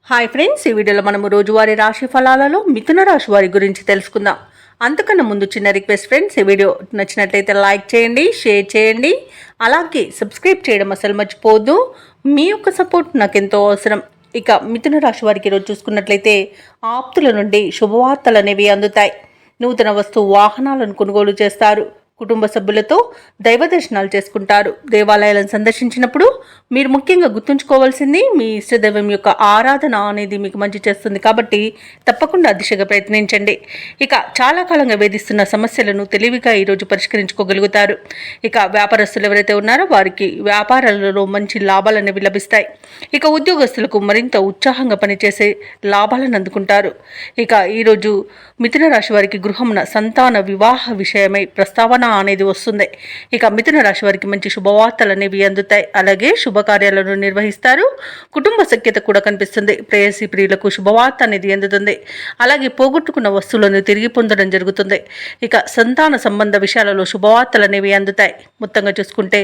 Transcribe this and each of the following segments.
Hi friends, ఈ వీడియోలో మనము రోజువారీ రాశి ఫలాలలో మిథున రాశి వారి గురించి తెలుసుకుందాం. అంతకన్నా ముందు చిన్న రిక్వెస్ట్ ఫ్రెండ్స్, ఈ వీడియో నచ్చినట్లయితే లైక్ చేయండి, షేర్ చేయండి, అలాగే సబ్స్క్రైబ్ చేయడం అసలు మర్చిపోవద్దు. మీ యొక్క సపోర్ట్ నాకు ఎంతో అవసరం. ఇక మిథున రాశి వారికి ఈరోజు చూసుకున్నట్లయితే ఆప్తుల నుండి శుభవార్తలు అనేవి అందుతాయి. నూతన వస్తు వాహనాలను కొనుగోలు చేస్తారు. కుటుంబ సభ్యులతో దైవ దర్శనాలు చేసుకుంటారు. దేవాలయాలను సందర్శించినప్పుడు మీరు ముఖ్యంగా గుర్తుంచుకోవాల్సింది మీ ఇష్టదైవం యొక్క ఆరాధన అనేది మీకు మంచి చేస్తుంది. కాబట్టి తప్పకుండా దిశగా ప్రయత్నించండి. ఇక చాలా కాలంగా వేధిస్తున్న సమస్యలను తెలివిగా ఈరోజు పరిష్కరించుకోగలుగుతారు. ఇక వ్యాపారస్తులు ఎవరైతే ఉన్నారో వారికి వ్యాపారాలలో మంచి లాభాలు అనేవి లభిస్తాయి. ఇక ఉద్యోగస్తులకు మరింత ఉత్సాహంగా పనిచేసే లాభాలను అందుకుంటారు. ఇక ఈరోజు మిథున రాశి వారికి గృహమున సంతాన వివాహ విషయమై ప్రస్తావన అనేది వస్తుంది. ఇక మిథున రాశి వారికి మంచి శుభవార్తలు అనేవి అందుతాయి. అలాగే శుభకార్యాలను నిర్వహిస్తారు. కుటుంబ సఖ్యత కూడా కనిపిస్తుంది. ప్రేయసి ప్రియులకు శుభవార్త అనేది అందుతుంది. అలాగే పోగొట్టుకున్న వస్తువులను తిరిగి పొందడం జరుగుతుంది. ఇక సంతాన సంబంధ విషయాలలో శుభవార్తలు అనేవి అందుతాయి. మొత్తంగా చూసుకుంటే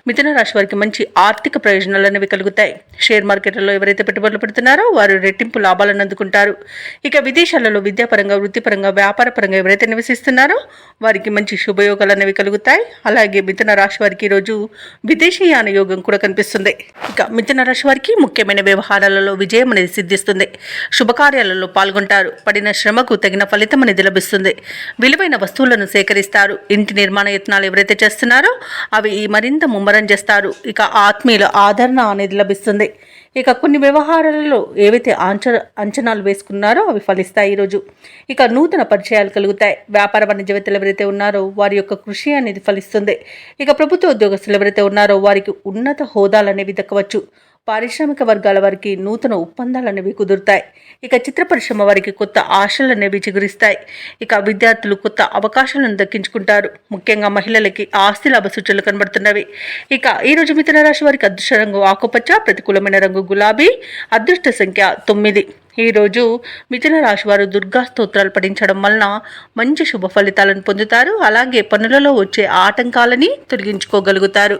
మిథున రాశి వారికి మంచి ఆర్థిక ప్రయోజనాలు అనేవి కలుగుతాయి. షేర్ మార్కెట్లలో ఎవరైతే పెట్టుబడులు పెడుతున్నారో వారు రెట్టింపు లాభాలను అందుకుంటారు. ఇక విదేశాలలో విద్యాపరంగా, వృత్తిపరంగా, వ్యాపారపరంగా ఎవరైతే నివసిస్తున్నారో వారికి మంచి శుభయోగాలు అనేవి కలుగుతాయి. అలాగే మిథున రాశి వారికి ఈరోజు విదేశీయాన యోగం కూడా కనిపిస్తుంది. ఇక మిథున రాశి వారికి ముఖ్యమైన వ్యవహారాలలో విజయం అనేది సిద్ధిస్తుంది. శుభకార్యాలలో పాల్గొంటారు. పడిన శ్రమకు తగిన ఫలితం అనేది లభిస్తుంది. విలువైన వస్తువులను సేకరిస్తారు. ఇంటి నిర్మాణ యత్నాలు ఎవరైతే చేస్తున్నారో అవి మరింత ముమ్మరం చేస్తారు. ఇక ఆత్మీయుల ఆదరణ అనేది లభిస్తుంది. ఇక కొన్ని వ్యవహారాలలో ఏవైతే అంచనాలు వేసుకున్నారో అవి ఫలిస్తాయి ఈరోజు. ఇక నూతన పరిచయాలు కలుగుతాయి. వ్యాపార వాణిజ్యవేత్తలు ఎవరైతే ఉన్నారో వారి యొక్క కృషి అనేది ఫలిస్తుంది. ఇక ప్రభుత్వ ఉద్యోగస్తులు ఎవరైతే ఉన్నారో వారికి ఉన్నత హోదాలు అనేవి దక్కవచ్చు. పారిశ్రామిక వర్గాల వారికి నూతన ఒప్పందాలు అనేవి కుదురుతాయి. ఇక చిత్ర పరిశ్రమ వారికి కొత్త ఆశలు అనేవి చిగురిస్తాయి. ఇక విద్యార్థులు కొత్త అవకాశాలను దక్కించుకుంటారు. ముఖ్యంగా మహిళలకి ఆస్తి లాభ సూచనలు కనబడుతున్నవి. ఇక ఈరోజు మిథున రాశి వారికి అదృష్ట రంగు ఆకుపచ్చ, ప్రతికూలమైన రంగు గులాబీ, అదృష్ట సంఖ్య 9. ఈరోజు మిథున రాశి వారు దుర్గా స్తోత్రాలు పఠించడం వలన మంచి శుభ ఫలితాలను పొందుతారు. అలాగే పనులలో వచ్చే ఆటంకాలని తొలగించుకోగలుగుతారు.